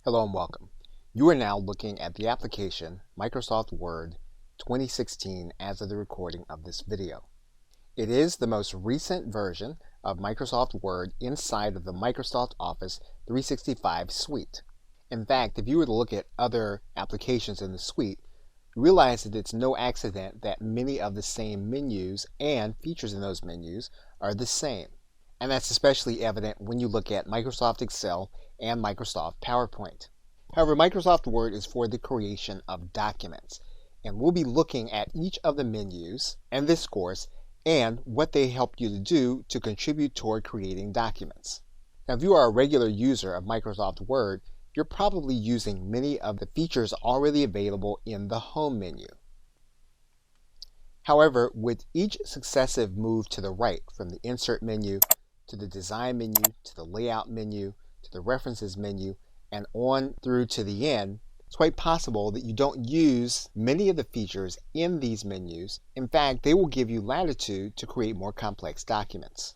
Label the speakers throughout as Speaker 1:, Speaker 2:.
Speaker 1: Hello and welcome. You are now looking at the application Microsoft Word 2016 as of the recording of this video. It is the most recent version of Microsoft Word inside of the Microsoft Office 365 suite. In fact, if you were to look at other applications in the suite, you realize that it's no accident that many of the same menus and features in those menus are the same. And that's especially evident when you look at Microsoft Excel and Microsoft PowerPoint. However, Microsoft Word is for the creation of documents, and we'll be looking at each of the menus in this course and what they help you to do to contribute toward creating documents. Now, if you are a regular user of Microsoft Word, you're probably using many of the features already available in the Home menu. However, with each successive move to the right from the Insert menu to the Design menu, to the Layout menu, to the References menu, and on through to the end, it's quite possible that you don't use many of the features in these menus. In fact, they will give you latitude to create more complex documents.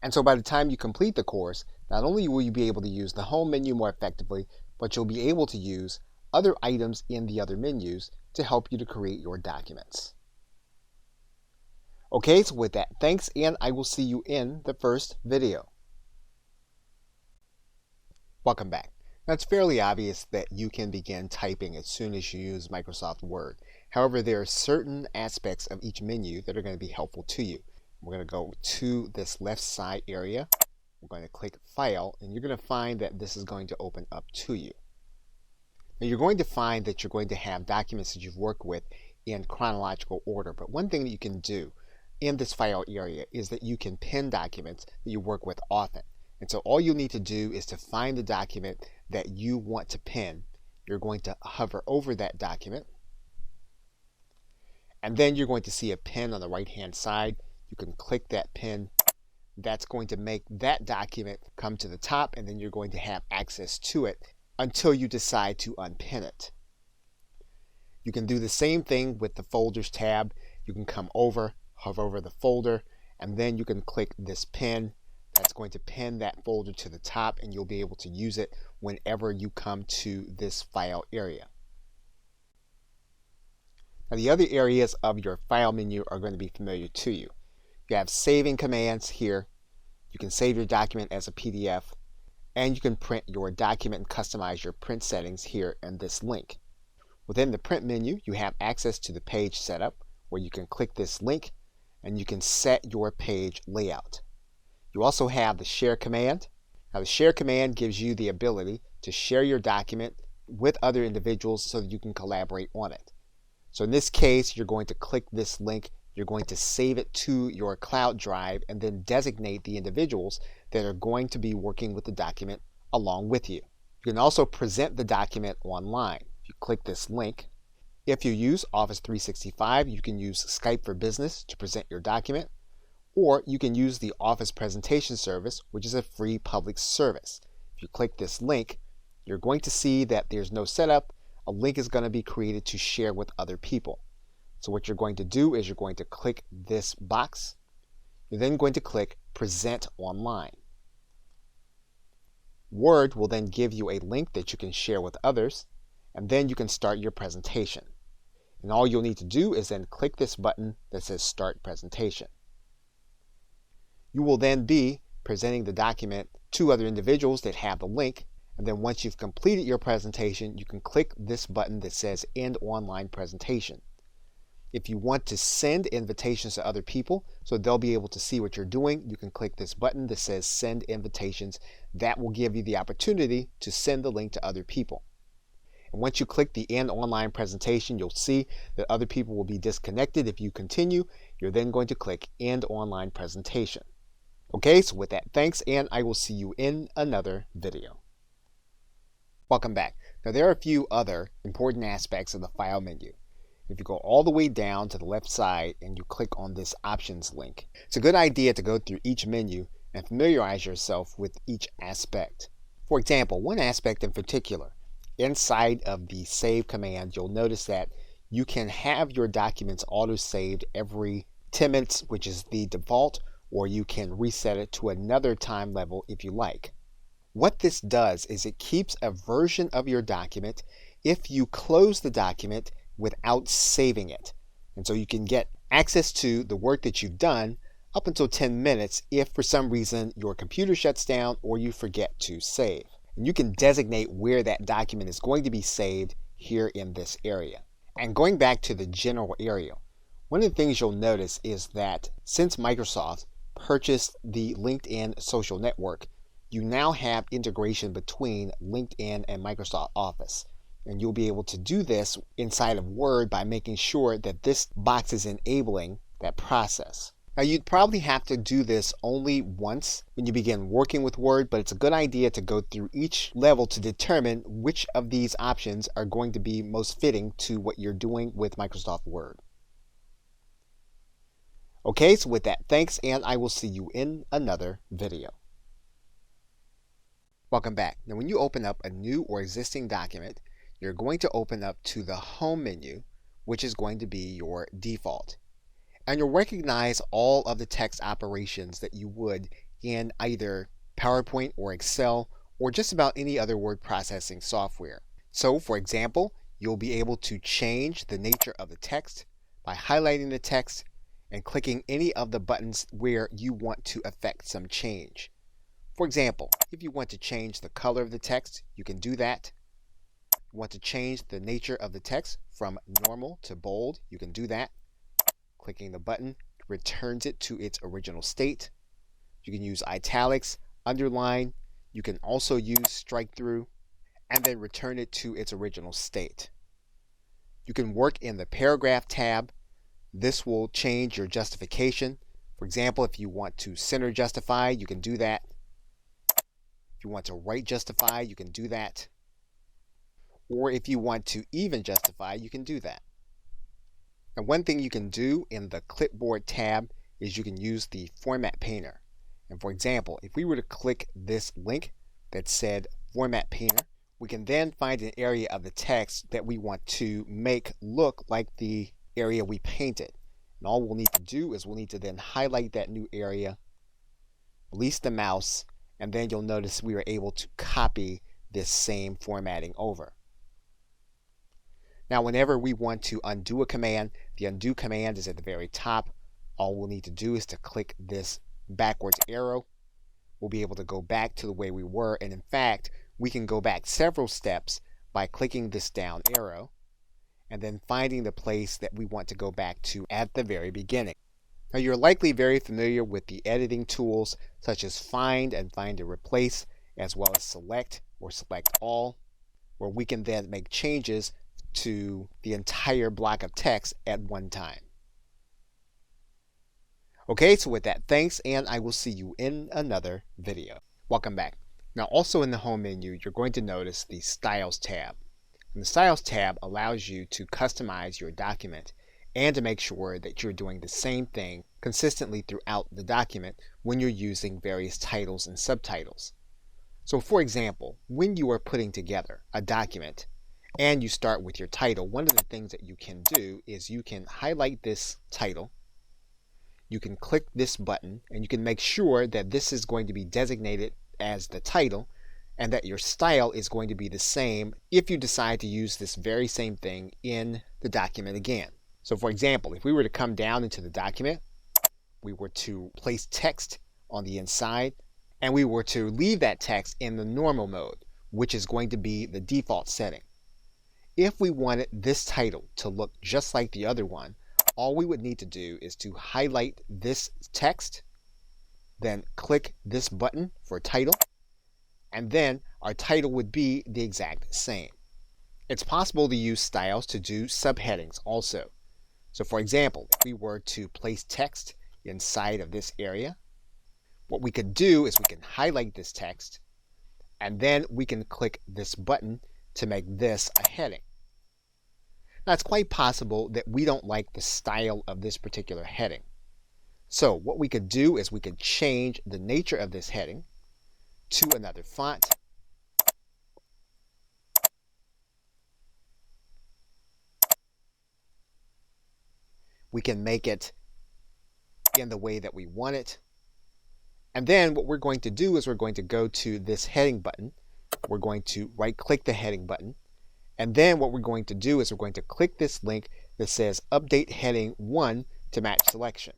Speaker 1: And so by the time you complete the course, not only will you be able to use the Home menu more effectively, but you'll be able to use other items in the other menus to help you to create your documents. Okay, so with that, thanks, and I will see you in the first video. Welcome back. Now, it's fairly obvious that you can begin typing as soon as you use Microsoft Word. However, there are certain aspects of each menu that are going to be helpful to you. We're going to go to this left side area. We're going to click File, and you're going to find that this is going to open up to you. Now, you're going to find that you're going to have documents that you've worked with in chronological order. But one thing that you can do in this file area is that you can pin documents that you work with often. And so all you need to do is to find the document that you want to pin. You're going to hover over that document, and then you're going to see a pin on the right hand side. You can click that pin. That's going to make that document come to the top, and then you're going to have access to it until you decide to unpin it. You can do the same thing with the Folders tab. You can come over, hover over the folder, and then you can click this pin. That's going to pin that folder to the top, and you'll be able to use it whenever you come to this file area. Now, the other areas of your file menu are going to be familiar to you. You have saving commands here. You can save your document as a PDF, and you can print your document and customize your print settings here in this link. Within the print menu, you have access to the page setup, where you can click this link and you can set your page layout. You also have the share command. Now, the share command gives you the ability to share your document with other individuals so that you can collaborate on it. So in this case, you're going to click this link, you're going to save it to your cloud drive, and then designate the individuals that are going to be working with the document along with you. You can also present the document online. If you click this link, if you use Office 365, you can use Skype for Business to present your document, or you can use the Office Presentation Service, which is a free public service. If you click this link, you're going to see that there's no setup. A link is going to be created to share with other people. So what you're going to do is you're going to click this box. You're then going to click Present Online. Word will then give you a link that you can share with others, and then you can start your presentation. And all you'll need to do is then click this button that says Start Presentation. You will then be presenting the document to other individuals that have the link, and then once you've completed your presentation, you can click this button that says End Online Presentation. If you want to send invitations to other people so they'll be able to see what you're doing, you can click this button that says Send Invitations. That will give you the opportunity to send the link to other people. And once you click the End Online Presentation, you'll see that other people will be disconnected. If you continue, you're then going to click End Online Presentation. Okay, so with that, thanks, and I will see you in another video. Welcome back. Now, there are a few other important aspects of the File menu. If you go all the way down to the left side and you click on this Options link, it's a good idea to go through each menu and familiarize yourself with each aspect. For example, one aspect in particular, inside of the Save command, you'll notice that you can have your documents auto-saved every 10 minutes, which is the default, or you can reset it to another time level if you like. What this does is it keeps a version of your document if you close the document without saving it. And so you can get access to the work that you've done up until 10 minutes if for some reason your computer shuts down or you forget to save. And you can designate where that document is going to be saved here in this area. And going back to the general area, one of the things you'll notice is that since Microsoft purchased the LinkedIn social network, you now have integration between LinkedIn and Microsoft Office. And you'll be able to do this inside of Word by making sure that this box is enabling that process. Now, you'd probably have to do this only once when you begin working with Word, but it's a good idea to go through each level to determine which of these options are going to be most fitting to what you're doing with Microsoft Word. Okay, so with that, thanks, and I will see you in another video. Welcome back. Now, when you open up a new or existing document, you're going to open up to the Home menu, which is going to be your default. And you'll recognize all of the text operations that you would in either PowerPoint or Excel or just about any other word processing software. So, for example, you'll be able to change the nature of the text by highlighting the text and clicking any of the buttons where you want to affect some change. For example, if you want to change the color of the text, you can do that. You want to change the nature of the text from normal to bold, you can do that. Clicking the button returns it to its original state. You can use italics, underline. You can also use strike through and then return it to its original state. You can work in the paragraph tab. This will change your justification. For example, if you want to center justify, you can do that. If you want to right justify, you can do that. Or if you want to even justify, you can do that. Now, one thing you can do in the Clipboard tab is you can use the Format Painter. And for example, if we were to click this link that said Format Painter, we can then find an area of the text that we want to make look like the area we painted. And all we'll need to do is we'll need to then highlight that new area, release the mouse, and then you'll notice we are able to copy this same formatting over. Now, whenever we want to undo a command, the undo command is at the very top. All we'll need to do is to click this backwards arrow. We'll be able to go back to the way we were. And in fact, we can go back several steps by clicking this down arrow and then finding the place that we want to go back to at the very beginning. Now, you're likely very familiar with the editing tools such as Find and Find and Replace, as well as Select or Select All, where we can then make changes to the entire block of text at one time. Okay, so with that, thanks, and I will see you in another video. Welcome back. Now, also in the Home menu, you're going to notice the Styles tab. And the Styles tab allows you to customize your document and to make sure that you're doing the same thing consistently throughout the document when you're using various titles and subtitles. So, for example, when you are putting together a document and you start with your title, one of the things that you can do is you can highlight this title, you can click this button, and you can make sure that this is going to be designated as the title and that your style is going to be the same if you decide to use this very same thing in the document again. So for example, if we were to come down into the document, we were to place text on the inside, and we were to leave that text in the normal mode, which is going to be the default setting. If we wanted this title to look just like the other one, all we would need to do is to highlight this text, then click this button for title, and then our title would be the exact same. It's possible to use styles to do subheadings also. So for example, if we were to place text inside of this area, what we could do is we can highlight this text, and then we can click this button to make this a heading. Now, it's quite possible that we don't like the style of this particular heading. So what we could do is we could change the nature of this heading to another font. We can make it in the way that we want it. And then what we're going to do is we're going to go to this heading button. We're going to right-click the heading button. And then what we're going to do is we're going to click this link that says Update Heading 1 to match selection.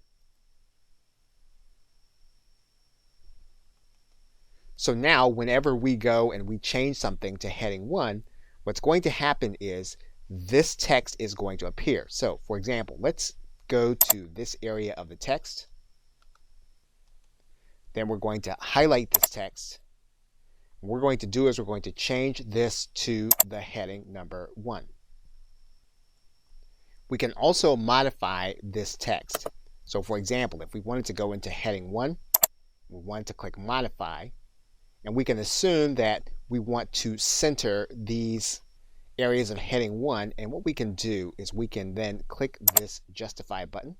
Speaker 1: So now whenever we go and we change something to heading 1, what's going to happen is this text is going to appear. So for example, let's go to this area of the text. Then we're going to highlight this text. What we're going to do is we're going to change this to the heading number 1. We can also modify this text. So for example, if we wanted to go into heading 1, we want to click modify, and we can assume that we want to center these areas of heading 1, and what we can do is we can then click this justify button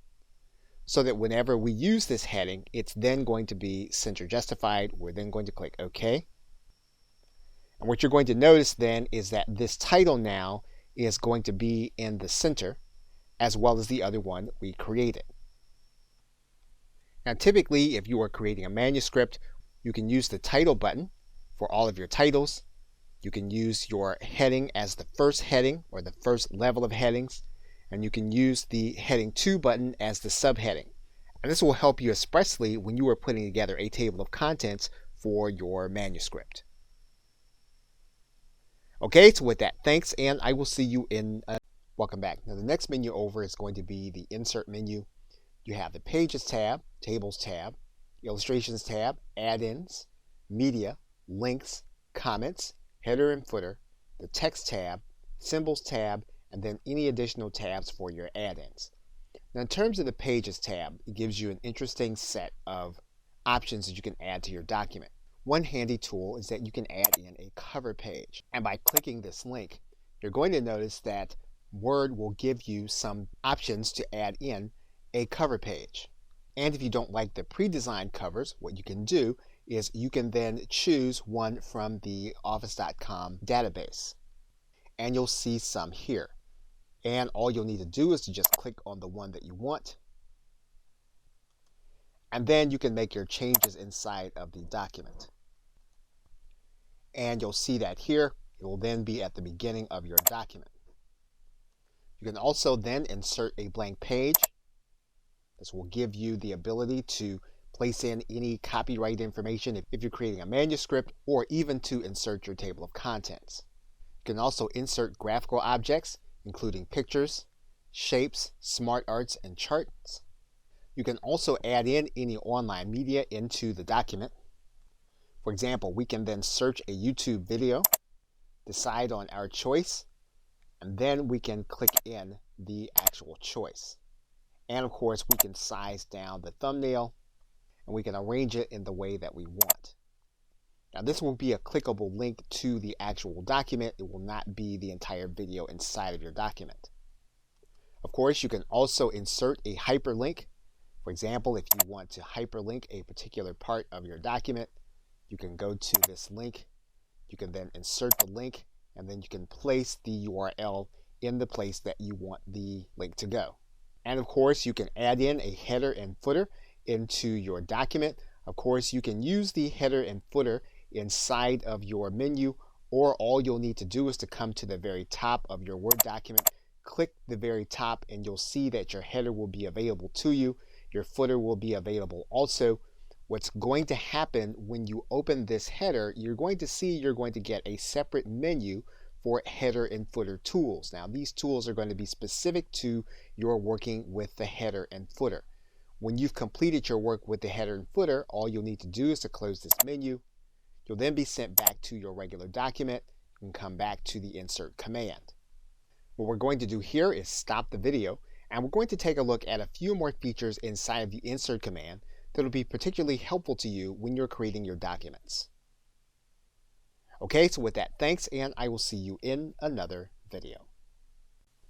Speaker 1: so that whenever we use this heading, it's then going to be center justified. We're then going to click OK. And what you're going to notice then is that this title now is going to be in the center as well as the other one that we created. Now typically if you are creating a manuscript, you can use the title button for all of your titles. You can use your heading as the first heading or the first level of headings, and you can use the heading 2 button as the subheading. And this will help you especially when you are putting together a table of contents for your manuscript. Okay, so with that, thanks, and I will see you in welcome back. Now the next menu over is going to be the Insert menu. You have the Pages tab, Tables tab, Illustrations tab, Add-ins, Media, Links, Comments, Header and Footer, the Text tab, Symbols tab, and then any additional tabs for your add-ins. Now in terms of the Pages tab, it gives you an interesting set of options that you can add to your document. One handy tool is that you can add in a cover page. And by clicking this link, you're going to notice that Word will give you some options to add in a cover page. And if you don't like the pre-designed covers, what you can do is you can then choose one from the Office.com database. And you'll see some here. And all you'll need to do is to just click on the one that you want. And then you can make your changes inside of the document. And you'll see that here. It will then be at the beginning of your document. You can also then insert a blank page. This will give you the ability to place in any copyright information if you're creating a manuscript, or even to insert your table of contents. You can also insert graphical objects, including pictures, shapes, smart arts, and charts. You can also add in any online media into the document. For example, we can then search a YouTube video, decide on our choice, and then we can click in the actual choice. And of course, we can size down the thumbnail, and we can arrange it in the way that we want. Now this will be a clickable link to the actual document. It will not be the entire video inside of your document. Of course, you can also insert a hyperlink. For example, if you want to hyperlink a particular part of your document, you can go to this link. You can then insert the link, and then you can place the URL in the place that you want the link to go. And of course, you can add in a header and footer into your document. Of course, you can use the header and footer inside of your menu, or all you'll need to do is to come to the very top of your Word document, click the very top, and you'll see that your header will be available to you. Your footer will be available also. What's going to happen when you open this header, you're going to get a separate menu for header and footer tools. Now these tools are going to be specific to your working with the header and footer. When you've completed your work with the header and footer, all you'll need to do is to close this menu. You'll then be sent back to your regular document and come back to the insert command. What we're going to do here is stop the video, and we're going to take a look at a few more features inside of the insert command that will be particularly helpful to you when you're creating your documents. Okay, so with that, thanks, and I will see you in another video.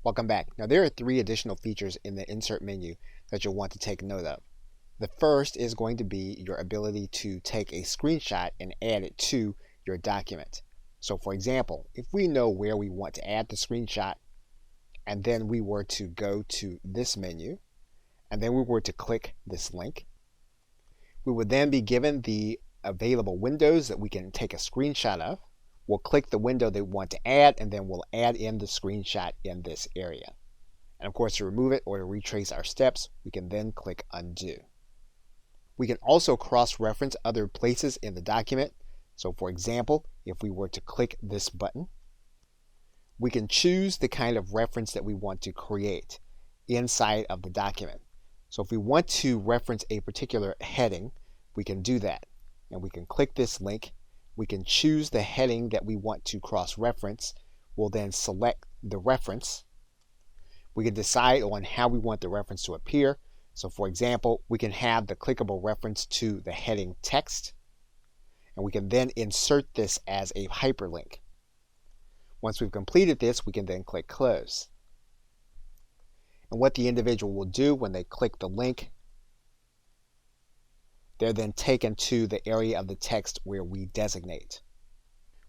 Speaker 1: Welcome back. Now there are 3 additional features in the insert menu that you'll want to take note of. The first is going to be your ability to take a screenshot and add it to your document. So for example, if we know where we want to add the screenshot, and then we were to go to this menu, and then we were to click this link, We would then be given the available windows that we can take a screenshot of. We'll click the window that we want to add, and then we'll add in the screenshot in this area. And of course, to remove it or to retrace our steps, we can then click Undo. We can also cross-reference other places in the document. So for example, if we were to click this button, we can choose the kind of reference that we want to create inside of the document. So if we want to reference a particular heading, we can do that. And we can click this link. We can choose the heading that we want to cross-reference. We'll then select the reference. We can decide on how we want the reference to appear. So for example, we can have the clickable reference to the heading text, and we can then insert this as a hyperlink. Once we've completed this, we can then click Close. And what the individual will do when they click the link, they're then taken to the area of the text where we designate.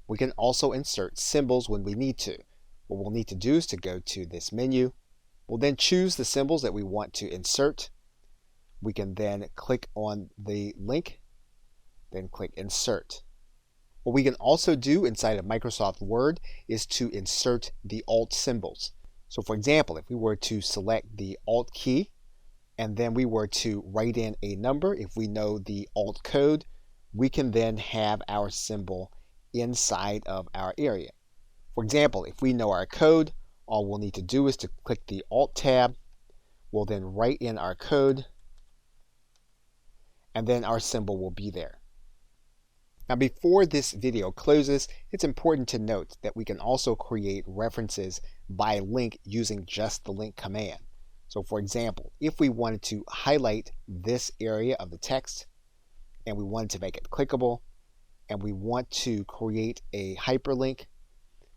Speaker 1: We can also insert symbols when we need to. What we'll need to do is to go to this menu. We'll then choose the symbols that we want to insert. We can then click on the link, then click Insert. What we can also do inside of Microsoft Word is to insert the Alt symbols. So for example, if we were to select the Alt key, and then we were to write in a number, if we know the Alt code, we can then have our symbol inside of our area. For example, if we know our code, all we'll need to do is to click the Alt tab. We'll then write in our code, and then our symbol will be there. Now before this video closes, it's important to note that we can also create references by link using just the link command. So for example, if we wanted to highlight this area of the text, and we wanted to make it clickable, and we want to create a hyperlink,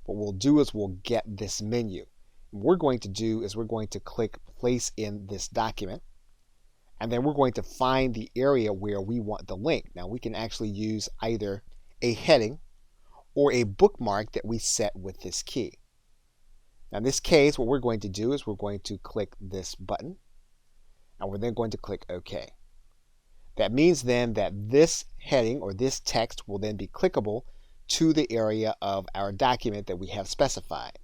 Speaker 1: what we'll do is we'll get this menu. What we're going to do is we're going to click Place in this document, and then we're going to find the area where we want the link. Now we can actually use either a heading or a bookmark that we set with this key. Now in this case, what we're going to do is we're going to click this button, and we're then going to click OK. That means then that this heading or this text will then be clickable to the area of our document that we have specified.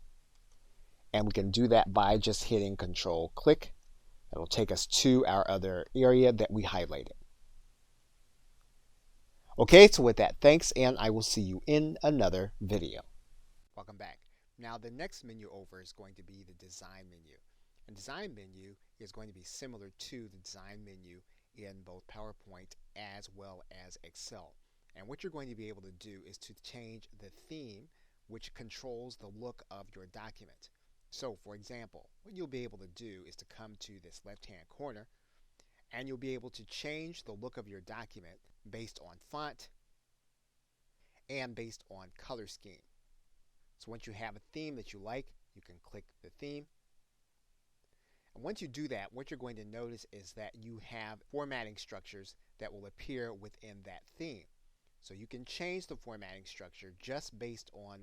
Speaker 1: And we can do that by just hitting Control click. It'll take us to our other area that we highlighted. Okay, so with that, thanks, and I will see you in another video. Welcome back. Now the next menu over is going to be the design menu. And design menu is going to be similar to the design menu in both PowerPoint as well as Excel. And what you're going to be able to do is to change the theme which controls the look of your document. So for example, what you'll be able to do is to come to this left-hand corner, and you'll be able to change the look of your document based on font and based on color scheme. So once you have a theme that you like, you can click the theme. And once you do that, what you're going to notice is that you have formatting structures that will appear within that theme. So you can change the formatting structure just based on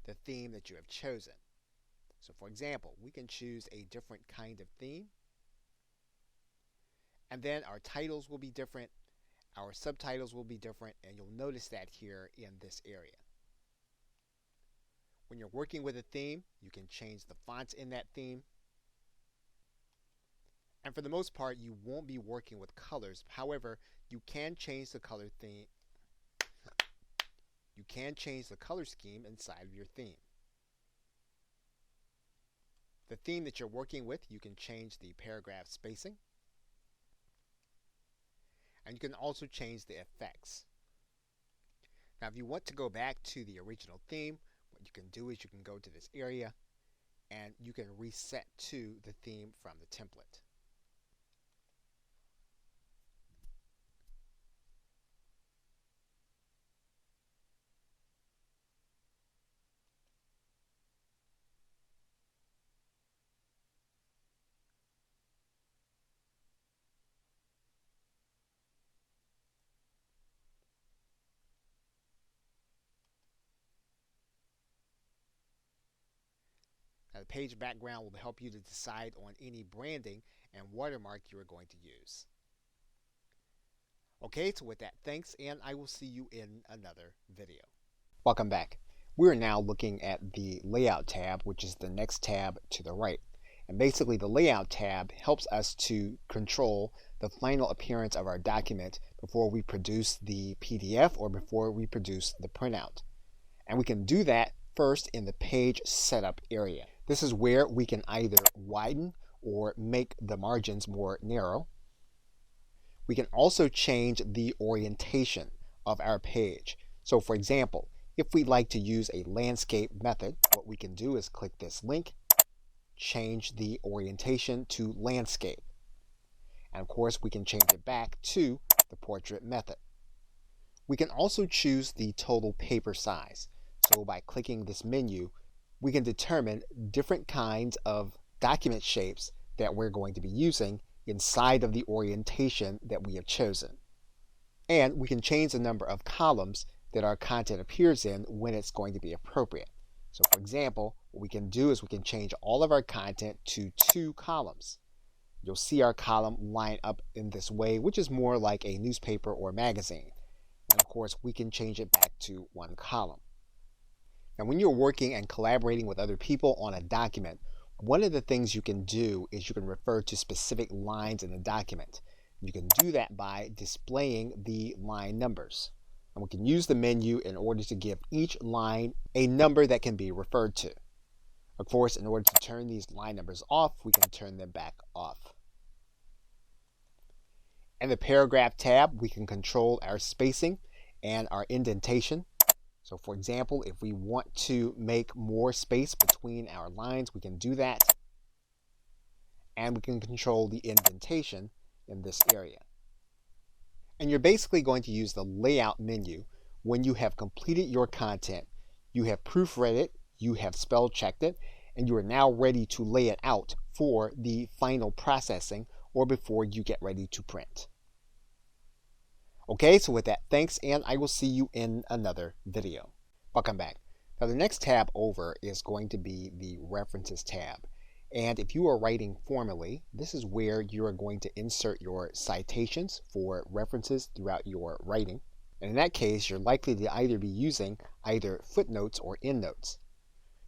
Speaker 1: the theme that you have chosen. So for example, we can choose a different kind of theme, and then our titles will be different, our subtitles will be different, and you'll notice that here in this area. When you're working with a theme, you can change the fonts in that theme. And for the most part, you won't be working with colors. However, you can change the color theme. You can change the color scheme inside of your theme. The theme that you're working with, you can change the paragraph spacing. And you can also change the effects. Now, if you want to go back to the original theme, what you can do is you can go to this area and you can reset to the theme from the template. Now, the page background will help you to decide on any branding and watermark you are going to use. Okay, so with that, thanks, and I will see you in another video. Welcome back. We're now looking at the Layout tab, which is the next tab to the right. And basically, the Layout tab helps us to control the final appearance of our document before we produce the PDF or before we produce the printout. And we can do that first in the Page Setup area. This is where we can either widen or make the margins more narrow. We can also change the orientation of our page. So for example, if we'd like to use a landscape method, what we can do is click this link, change the orientation to landscape. And of course, we can change it back to the portrait method. We can also choose the total paper size. So by clicking this menu, we can determine different kinds of document shapes that we're going to be using inside of the orientation that we have chosen. And we can change the number of columns that our content appears in when it's going to be appropriate. So for example, what we can do is we can change all of our content to 2 columns. You'll see our column line up in this way, which is more like a newspaper or magazine. And of course, we can change it back to 1 column. Now, when you're working and collaborating with other people on a document, one of the things you can do is you can refer to specific lines in the document. You can do that by displaying the line numbers. And we can use the menu in order to give each line a number that can be referred to. Of course, in order to turn these line numbers off, we can turn them back off. In the Paragraph tab, we can control our spacing and our indentation. So for example, if we want to make more space between our lines, we can do that. And we can control the indentation in this area. And you're basically going to use the Layout menu when you have completed your content, you have proofread it, you have spell checked it, and you are now ready to lay it out for the final processing or before you get ready to print. Okay, so with that, thanks, and I will see you in another video. Welcome back. Now the next tab over is going to be the References tab. And if you are writing formally, this is where you are going to insert your citations for references throughout your writing. And in that case, you're likely to either be using either footnotes or endnotes.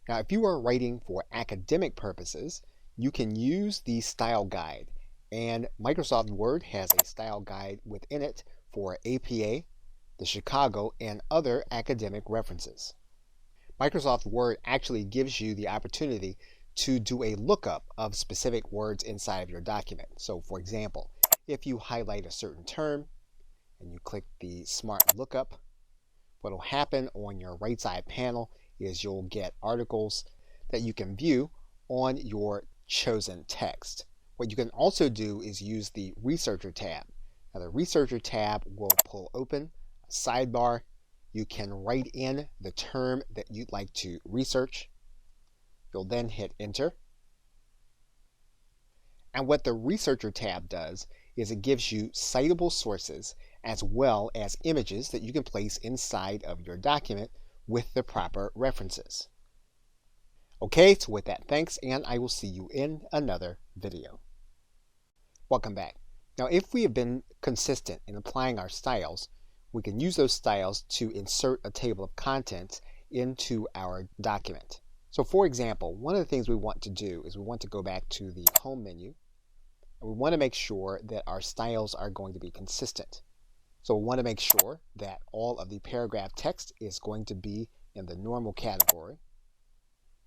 Speaker 1: Now, if you are writing for academic purposes, you can use the style guide. And Microsoft Word has a style guide within it for APA, the Chicago, and other academic references. Microsoft Word actually gives you the opportunity to do a lookup of specific words inside of your document. So for example, if you highlight a certain term and you click the Smart Lookup, what will happen on your right side panel is you'll get articles that you can view on your chosen text. What you can also do is use the Researcher tab. Now the Researcher tab will pull open a sidebar. You can write in the term that you'd like to research. You'll then hit Enter. And what the Researcher tab does is it gives you citable sources as well as images that you can place inside of your document with the proper references. Okay, so with that, thanks, and I will see you in another video. Welcome back. Now, if we have been consistent in applying our styles, we can use those styles to insert a table of contents into our document. So for example, one of the things we want to do is we want to go back to the Home menu, and we want to make sure that our styles are going to be consistent. So we want to make sure that all of the paragraph text is going to be in the normal category.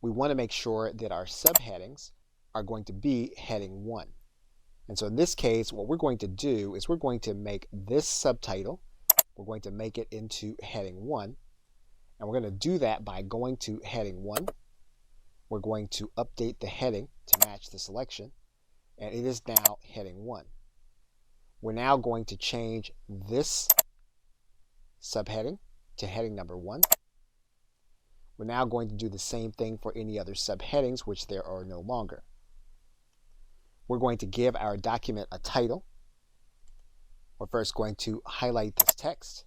Speaker 1: We want to make sure that our subheadings are going to be heading 1. And so in this case, what we're going to do is we're going to make this subtitle, we're going to make it into heading 1. And we're going to do that by going to heading 1. We're going to update the heading to match the selection. And it is now heading 1. We're now going to change this subheading to heading number 1. We're now going to do the same thing for any other subheadings, which there are no longer. We're going to give our document a title. We're first going to highlight this text.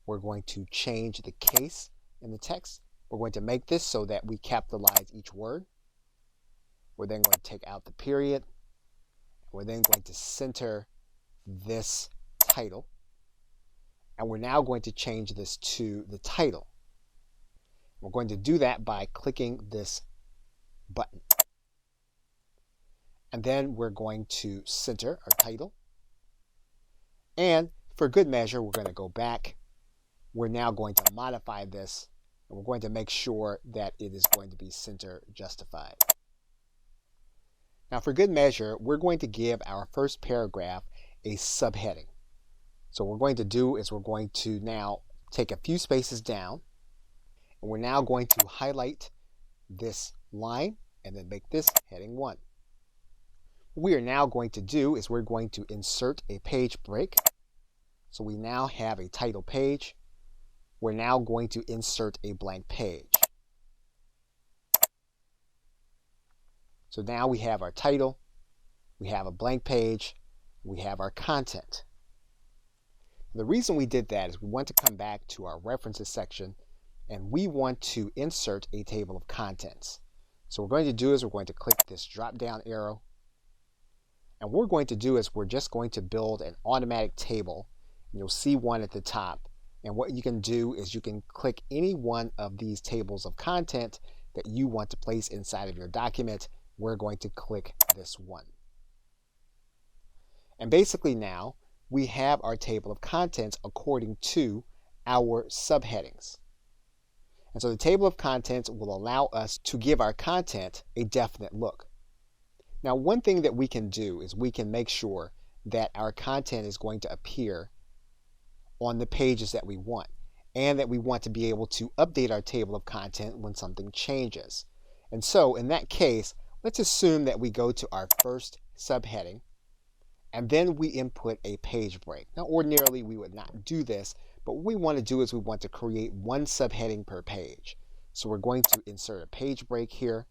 Speaker 1: We're going to change the case in the text. We're going to make this so that we capitalize each word. We're then going to take out the period. We're then going to center this title. And we're now going to change this to the title. We're going to do that by clicking this button. And then we're going to center our title. And for good measure, we're going to go back. We're now going to modify this, and we're going to make sure that it is going to be center justified. Now for good measure, we're going to give our first paragraph a subheading. So what we're going to do is we're going to now take a few spaces down, and we're now going to highlight this line and then make this heading 1. What we are now going to do is we're going to insert a page break. So we now have a title page. We're now going to insert a blank page. So now we have our title, we have a blank page, we have our content. The reason we did that is we want to come back to our references section and we want to insert a table of contents. So what we're going to do is we're going to click this drop down arrow, and what we're going to do is we're just going to build an automatic table. You'll see one at the top, and what you can do is you can click any one of these tables of content that you want to place inside of your document. We're going to click this one. And basically now we have our table of contents according to our subheadings. And so the table of contents will allow us to give our content a definite look. Now one thing that we can do is we can make sure that our content is going to appear on the pages that we want, and that we want to be able to update our table of content when something changes. And so in that case, let's assume that we go to our first subheading and then we input a page break. Now ordinarily we would not do this, but what we want to do is we want to create one subheading per page. So we're going to insert a page break here.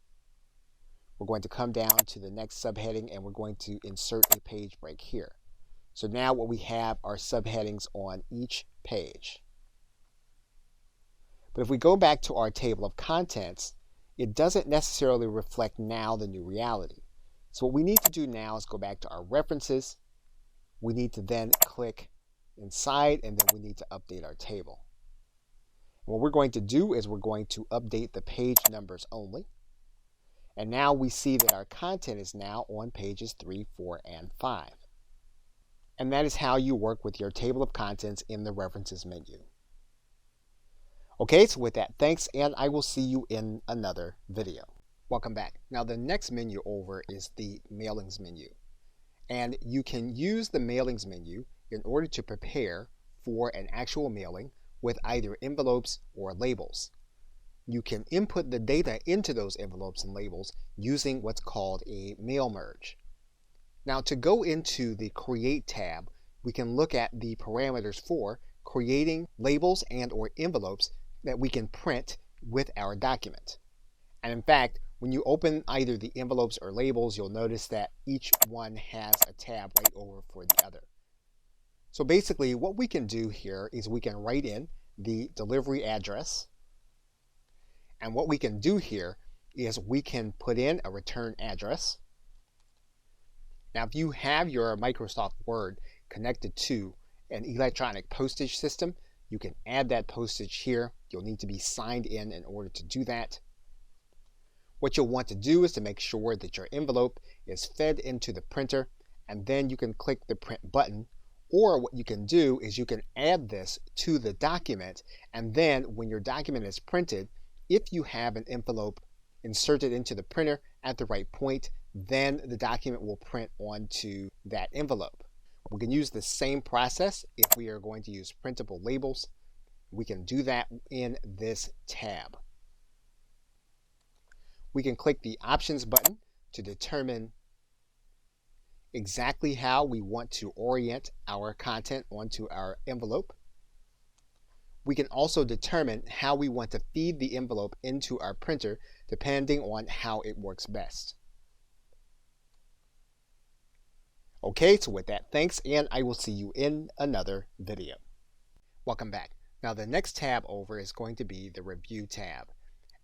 Speaker 1: We're going to come down to the next subheading and we're going to insert a page break here. So now what we have are subheadings on each page. But if we go back to our table of contents, it doesn't necessarily reflect now the new reality. So what we need to do now is go back to our references. We need to then click inside, and then we need to update our table. And what we're going to do is we're going to update the page numbers only. And now we see that our content is now on pages 3, 4, and 5. And that is how you work with your table of contents in the references menu. Okay, so with that, thanks, and I will see you in another video. Welcome back. Now the next menu over is the mailings menu. And you can use the mailings menu in order to prepare for an actual mailing with either envelopes or labels. You can input the data into those envelopes and labels using what's called a mail merge. Now to go into the Create tab, we can look at the parameters for creating labels and or envelopes that we can print with our document. And in fact, when you open either the envelopes or labels, you'll notice that each one has a tab right over for the other. So basically what we can do here is we can write in the delivery address. And what we can do here is we can put in a return address. Now if you have your Microsoft Word connected to an electronic postage system, you can add that postage here. You'll need to be signed in order to do that. What you'll want to do is to make sure that your envelope is fed into the printer, and then you can click the print button. Or what you can do is you can add this to the document, and then when your document is printed, if you have an envelope inserted into the printer at the right point, then the document will print onto that envelope. We can use the same process if we are going to use printable labels. We can do that in this tab. We can click the Options button to determine exactly how we want to orient our content onto our envelope. We can also determine how we want to feed the envelope into our printer depending on how it works best. Okay, so with that, thanks, and I will see you in another video. Welcome back. Now the next tab over is going to be the Review tab.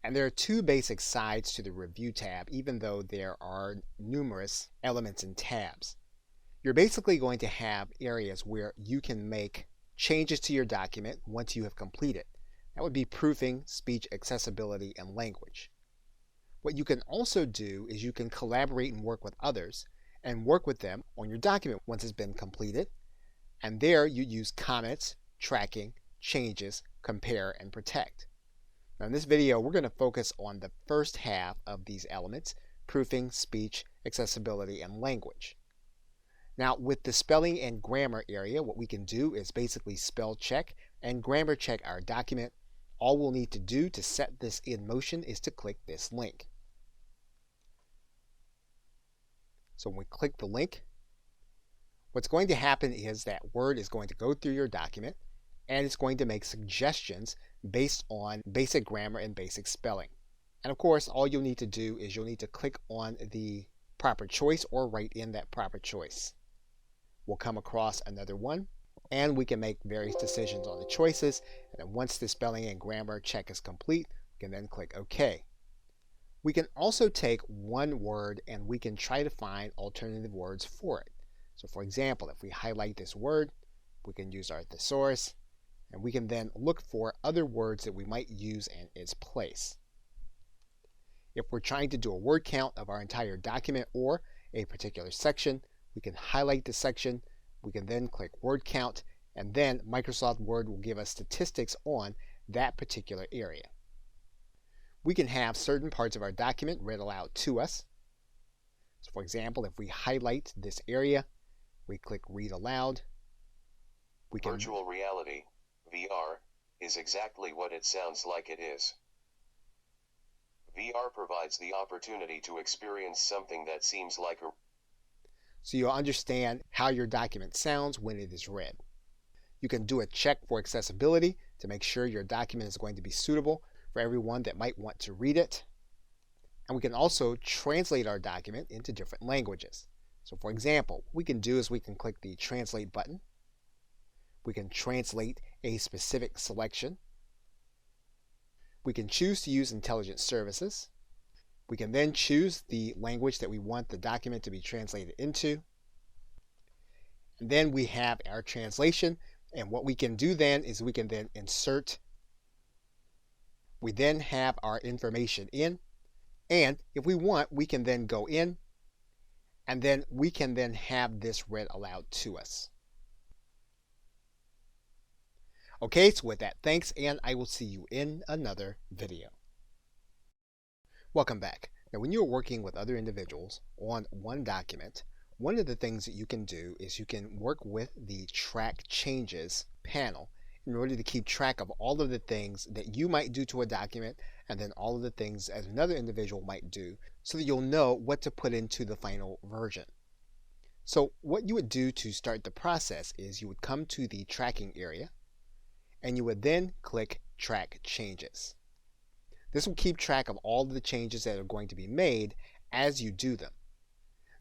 Speaker 1: And there are two basic sides to the Review tab, even though there are numerous elements and tabs. You're basically going to have areas where you can make changes to your document once you have completed. That would be proofing, speech, accessibility, and language. What you can also do is you can collaborate and work with others and work with them on your document once it's been completed. And there you use comments, tracking, changes, compare, and protect. Now in this video, we're going to focus on the first half of these elements, proofing, speech, accessibility, and language. Now with the spelling and grammar area, what we can do is basically spell check and grammar check our document. All we'll need to do to set this in motion is to click this link. So when we click the link, what's going to happen is that Word is going to go through your document and it's going to make suggestions based on basic grammar and basic spelling. And of course, all you'll need to do is you'll need to click on the proper choice or write in that proper choice. We'll come across another one and we can make various decisions on the choices. And then once the spelling and grammar check is complete, we can then click OK. We can also take one word and we can try to find alternative words for it. So for example, if we highlight this word, we can use our thesaurus and we can then look for other words that we might use in its place. If we're trying to do a word count of our entire document or a particular section, we can highlight the section, we can then click word count, and then Microsoft Word will give us statistics on that particular area. We can have certain parts of our document read aloud to us. So for example, if we highlight this area, we click read aloud.
Speaker 2: Virtual reality, VR, is exactly what it sounds like it is. VR provides the opportunity to experience something that seems like a...
Speaker 1: So you'll understand how your document sounds when it is read. You can do a check for accessibility to make sure your document is going to be suitable for everyone that might want to read it. And we can also translate our document into different languages. So for example, what we can do is we can click the translate button. We can translate a specific selection. We can choose to use intelligent services. We can then choose the language that we want the document to be translated into. And then we have our translation. And what we can do then is we can then insert. We then have our information in. And if we want, we can then go in. And then we can then have this read aloud to us. Okay, so with that, thanks, and I will see you in another video. Welcome back. Now, when you're working with other individuals on one document, one of the things that you can do is you can work with the Track Changes panel in order to keep track of all of the things that you might do to a document and then all of the things that another individual might do so that you'll know what to put into the final version. So what you would do to start the process is you would come to the tracking area and you would then click Track Changes. This will keep track of all of the changes that are going to be made as you do them.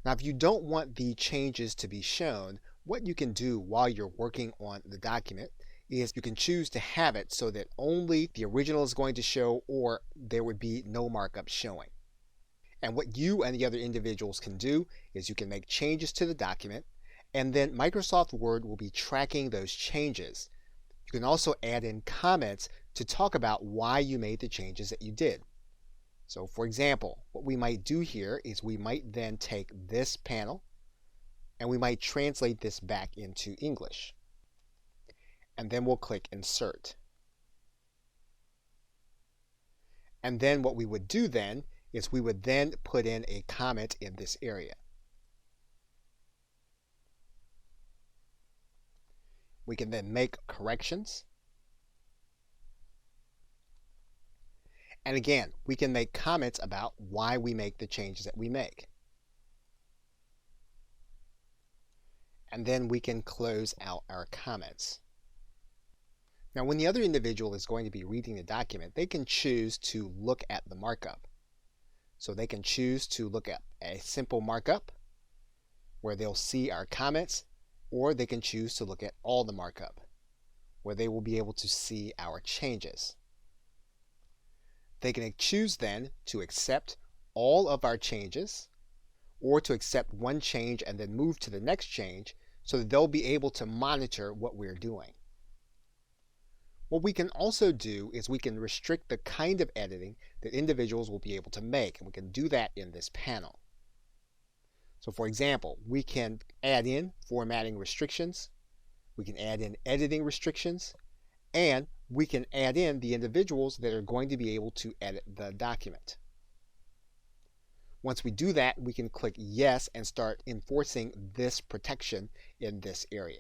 Speaker 1: Now, if you don't want the changes to be shown, what you can do while you're working on the document is you can choose to have it so that only the original is going to show or there would be no markup showing. And what you and the other individuals can do is you can make changes to the document and then Microsoft Word will be tracking those changes. You can also add in comments to talk about why you made the changes that you did. So for example, what we might do here is we might then take this panel and we might translate this back into English. And then we'll click Insert. And then what we would do then is we would then put in a comment in this area. We can then make corrections. And again, we can make comments about why we make the changes that we make. And then we can close out our comments. Now, when the other individual is going to be reading the document, they can choose to look at the markup. So they can choose to look at a simple markup where they'll see our comments, or they can choose to look at all the markup where they will be able to see our changes. They can choose then to accept all of our changes, or to accept one change and then move to the next change so that they'll be able to monitor what we're doing. What we can also do is we can restrict the kind of editing that individuals will be able to make, and we can do that in this panel. So for example, we can add in formatting restrictions, we can add in editing restrictions, and we can add in the individuals that are going to be able to edit the document. Once we do that, we can click yes and start enforcing this protection in this area.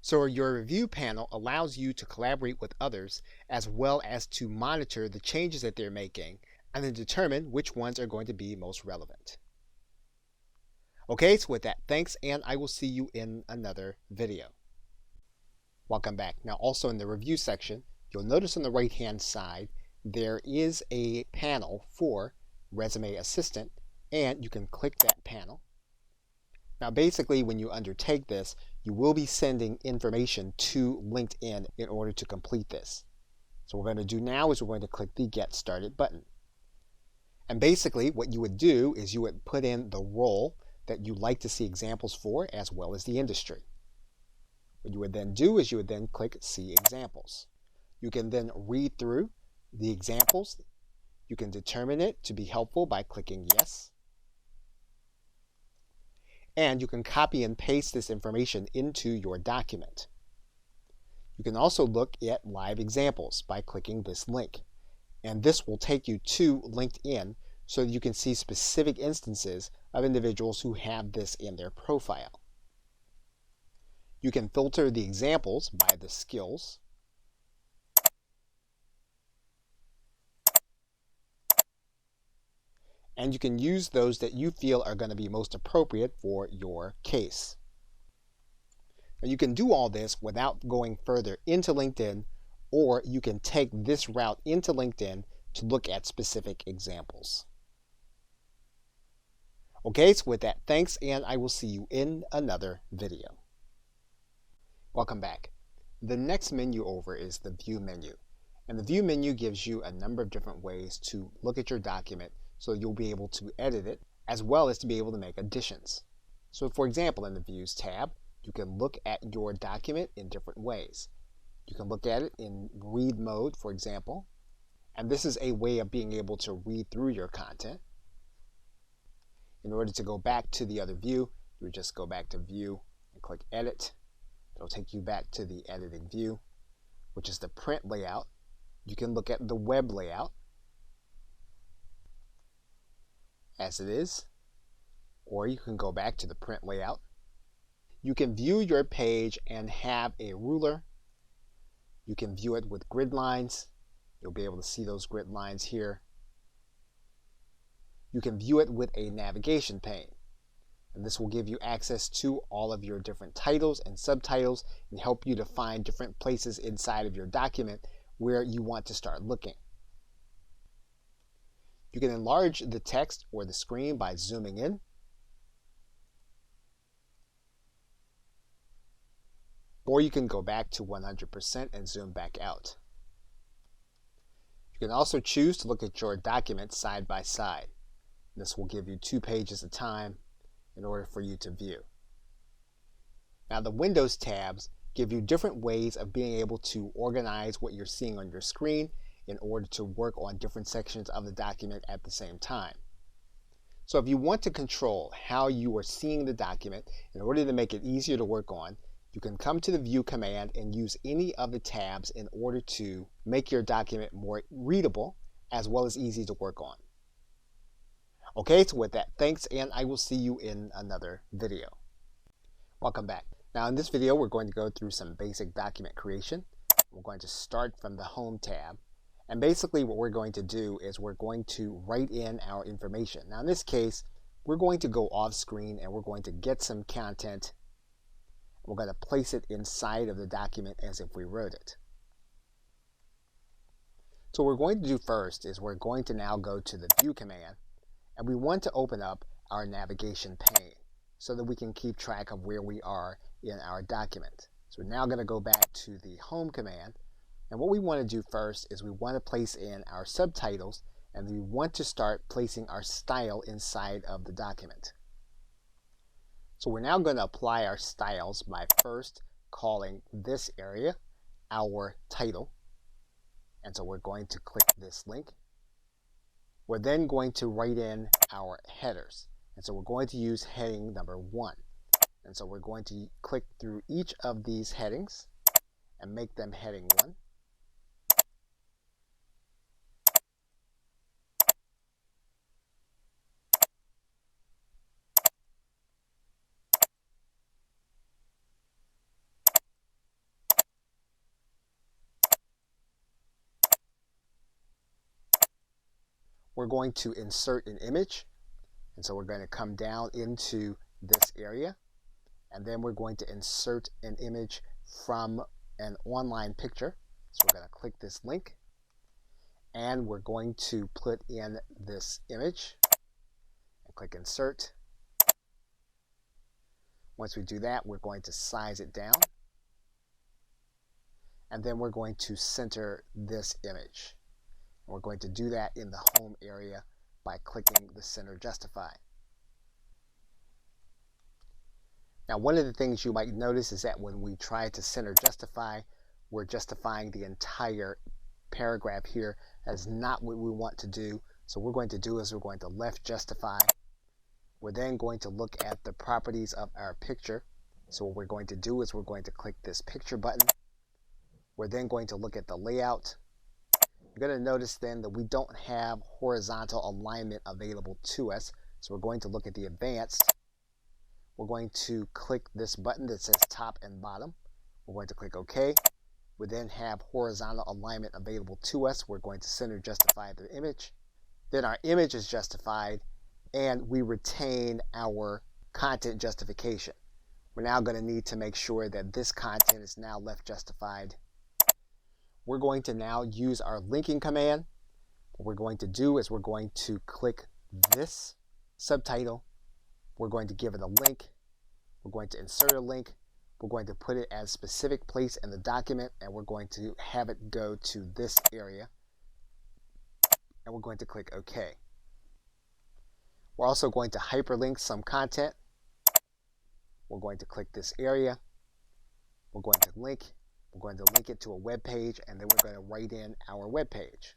Speaker 1: So your review panel allows you to collaborate with others as well as to monitor the changes that they're making and then determine which ones are going to be most relevant. Okay, so with that, thanks, and I will see you in another video. Welcome back. Now also in the review section, you'll notice on the right hand side there is a panel for Resume Assistant, and you can click that panel. Now basically when you undertake this, you will be sending information to LinkedIn in order to complete this. So what we're going to do now is we're going to click the Get Started button. And basically what you would do is you would put in the role that you'd like to see examples for as well as the industry. What you would then do is you would then click See Examples. You can then read through the examples. You can determine it to be helpful by clicking Yes. And you can copy and paste this information into your document. You can also look at live examples by clicking this link. And this will take you to LinkedIn so that you can see specific instances of individuals who have this in their profile. You can filter the examples by the skills. And you can use those that you feel are going to be most appropriate for your case. Now you can do all this without going further into LinkedIn, or you can take this route into LinkedIn to look at specific examples. Okay, so with that, thanks, and I will see you in another video. Welcome back. The next menu over is the View menu. And the View menu gives you a number of different ways to look at your document so you'll be able to edit it as well as to be able to make additions. So for example, in the Views tab, you can look at your document in different ways. You can look at it in read mode, for example, and this is a way of being able to read through your content. In order to go back to the other view, you would just go back to View and click Edit. It'll take you back to the editing view, which is the print layout. You can look at the web layout as it is, or you can go back to the print layout. You can view your page and have a ruler. You can view it with grid lines. You'll be able to see those grid lines here. You can view it with a navigation pane. And this will give you access to all of your different titles and subtitles and help you to find different places inside of your document where you want to start looking. You can enlarge the text or the screen by zooming in. Or you can go back to 100% and zoom back out. You can also choose to look at your document side by side. This will give you 2 pages at a time in order for you to view. Now the Windows tabs give you different ways of being able to organize what you're seeing on your screen in order to work on different sections of the document at the same time. So if you want to control how you are seeing the document in order to make it easier to work on, you can come to the View command and use any of the tabs in order to make your document more readable as well as easy to work on. Okay, so with that, thanks, and I will see you in another video. Welcome back. Now in this video, we're going to go through some basic document creation. We're going to start from the Home tab. And basically what we're going to do is we're going to write in our information. Now in this case, we're going to go off screen and we're going to get some content. We're going to place it inside of the document as if we wrote it. So what we're going to do first is we're going to now go to the View command, and we want to open up our navigation pane so that we can keep track of where we are in our document. So we're now going to go back to the Home command, and what we want to do first is we want to place in our subtitles and we want to start placing our style inside of the document. So we're now going to apply our styles by first calling this area our title. And so we're going to click this link. We're then going to write in our headers. And so we're going to use heading number 1. And so we're going to click through each of these headings and make them heading 1. We're going to insert an image, and so we're going to come down into this area, and then we're going to insert an image from an online picture. So we're going to click this link, and we're going to put in this image and click insert. Once we do that, we're going to size it down, and then we're going to center this image. We're going to do that in the home area by clicking the Center Justify. Now, one of the things you might notice is that when we try to Center Justify, we're justifying the entire paragraph here. That's not what we want to do. So what we're going to do is we're going to left justify. We're then going to look at the properties of our picture. So what we're going to do is we're going to click this picture button. We're then going to look at the layout. You're going to notice then that we don't have horizontal alignment available to us. So we're going to look at the advanced. We're going to click this button that says top and bottom. We're going to click OK. We then have horizontal alignment available to us. We're going to center justify the image. Then our image is justified, and we retain our content justification. We're now going to need to make sure that this content is now left justified. We're going to now use our linking command. What we're going to do is we're going to click this subtitle. We're going to give it a link. We're going to insert a link. We're going to put it at a specific place in the document, and we're going to have it go to this area. And we're going to click OK. We're also going to hyperlink some content. We're going to click this area. We're going to link. We're going to link it to a web page, and then we're going to write in our web page.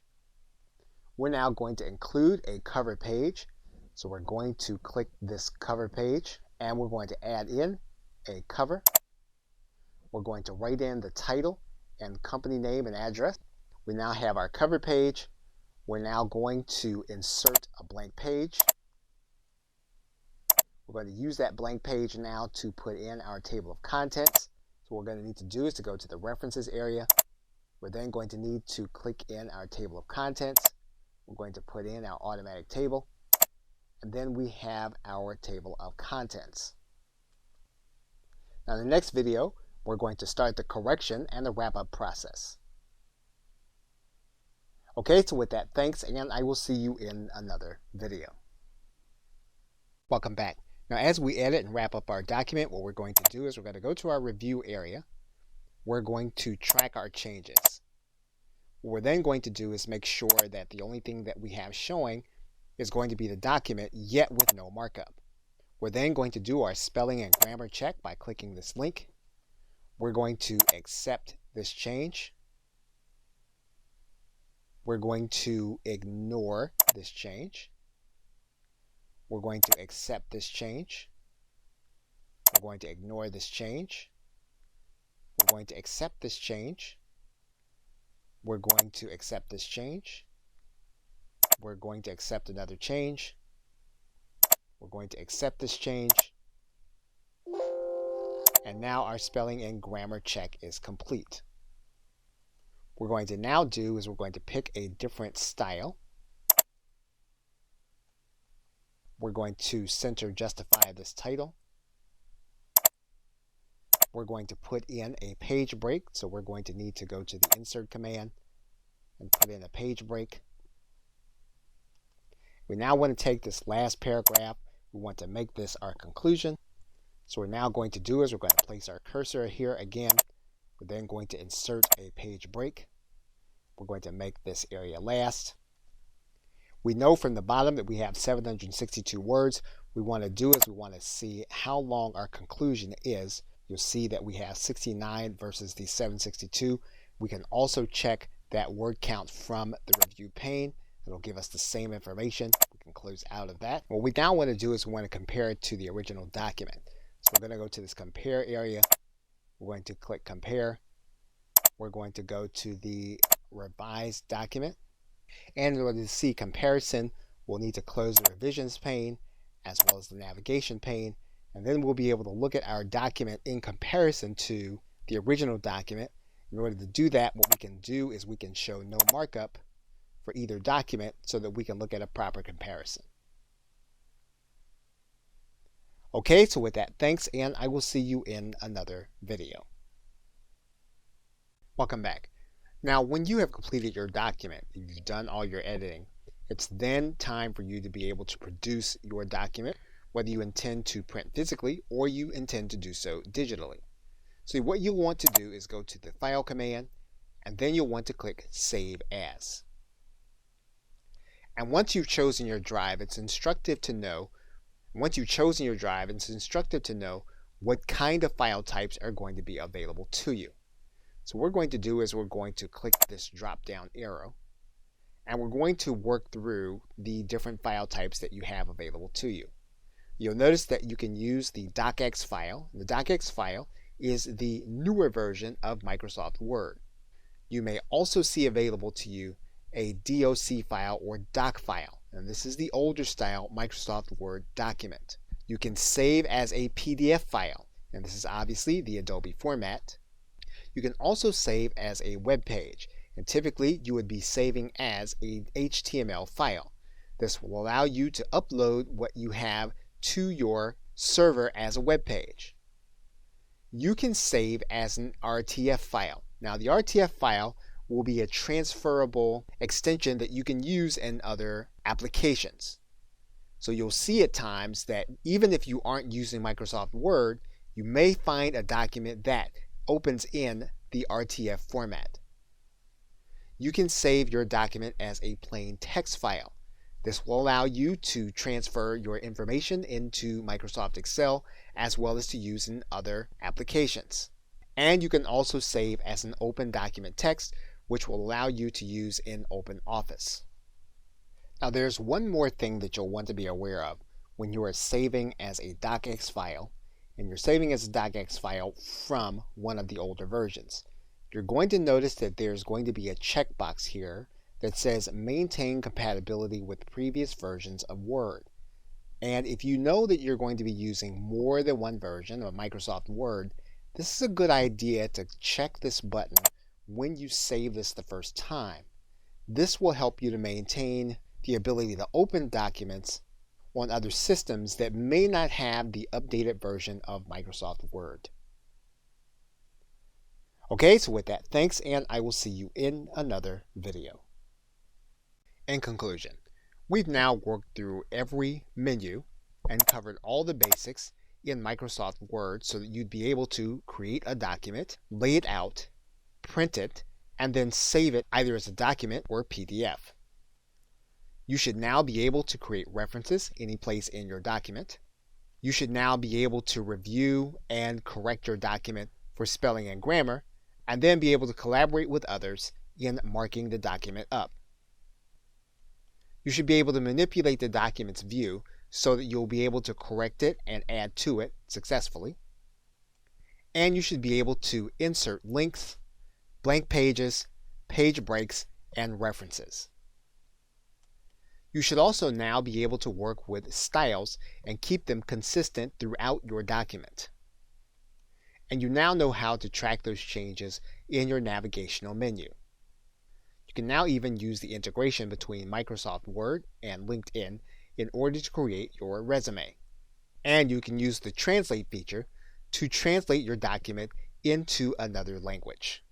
Speaker 1: We're now going to include a cover page. So we're going to click this cover page, and we're going to add in a cover. We're going to write in the title and company name and address. We now have our cover page. We're now going to insert a blank page. We're going to use that blank page now to put in our table of contents. So what we're going to need to do is to go to the references area. We're then going to need to click in our table of contents. We're going to put in our automatic table. And then we have our table of contents. Now in the next video, we're going to start the correction and the wrap-up process. Okay, so with that, thanks, and I will see you in another video. Welcome back. Now as we edit and wrap up our document, what we're going to do is we're going to go to our review area. We're going to track our changes. What we're then going to do is make sure that the only thing that we have showing is going to be the document, yet with no markup. We're then going to do our spelling and grammar check by clicking this link. We're going to accept this change. We're going to ignore this change. We're going to accept this change. We're going to ignore this change. We're going to accept this change. We're going to accept this change. We're going to accept another change. We're going to accept this change. And now our spelling and grammar check is complete. What we're going to now do is we're going to pick a different style. We're going to center justify this title. We're going to put in a page break. So we're going to need to go to the insert command and put in a page break. We now want to take this last paragraph. We want to make this our conclusion. So what we're now going to do is we're going to place our cursor here again. We're then going to insert a page break. We're going to make this area last. We know from the bottom that we have 762 words. We want to do is we want to see how long our conclusion is. You'll see that we have 69 versus the 762. We can also check that word count from the review pane. It'll give us the same information. We can close out of that. What we now want to do is we want to compare it to the original document. So we're going to go to this compare area. We're going to click compare. We're going to go to the revised document. And in order to see comparison, we'll need to close the revisions pane as well as the navigation pane. And then we'll be able to look at our document in comparison to the original document. In order to do that, what we can do is we can show no markup for either document so that we can look at a proper comparison. Okay, so with that, thanks, and I will see you in another video. Welcome back. Now, when you have completed your document, you've done all your editing, it's then time for you to be able to produce your document, whether you intend to print physically or you intend to do so digitally. So what you'll want to do is go to the File command, and then you'll want to click Save As. And once you've chosen your drive, it's instructive to know what kind of file types are going to be available to you. So what we're going to do is we're going to click this drop down arrow, and we're going to work through the different file types that you have available to you. You'll notice that you can use the docx file. The docx file is the newer version of Microsoft Word. You may also see available to you a DOC file or doc file, and this is the older style Microsoft Word document. You can save as a PDF file, and this is obviously the Adobe format. You can also save as a web page, and typically you would be saving as a HTML file. This will allow you to upload what you have to your server as a web page. You can save as an RTF file. Now, the RTF file will be a transferable extension that you can use in other applications. So you'll see at times that even if you aren't using Microsoft Word, you may find a document that opens in the RTF format. You can save your document as a plain text file. This will allow you to transfer your information into Microsoft Excel as well as to use in other applications. And you can also save as an open document text, which will allow you to use in OpenOffice. Now, there's one more thing that you'll want to be aware of when you are saving as a docx file, and you're saving as a docx file from one of the older versions. You're going to notice that there's going to be a checkbox here that says maintain compatibility with previous versions of Word. And if you know that you're going to be using more than one version of Microsoft Word, this is a good idea to check this button when you save this the first time. This will help you to maintain the ability to open documents on other systems that may not have the updated version of Microsoft Word. Okay, so with that, thanks, and I will see you in another video. In conclusion, we've now worked through every menu and covered all the basics in Microsoft Word so that you'd be able to create a document, lay it out, print it, and then save it either as a document or PDF. You should now be able to create references any place in your document. You should now be able to review and correct your document for spelling and grammar, and then be able to collaborate with others in marking the document up. You should be able to manipulate the document's view so that you'll be able to correct it and add to it successfully. And you should be able to insert links, blank pages, page breaks, and references. You should also now be able to work with styles and keep them consistent throughout your document. And you now know how to track those changes in your navigational menu. You can now even use the integration between Microsoft Word and LinkedIn in order to create your resume. And you can use the Translate feature to translate your document into another language.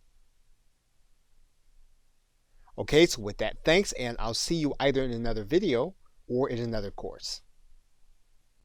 Speaker 1: Okay, so with that, thanks, and I'll see you either in another video or in another course.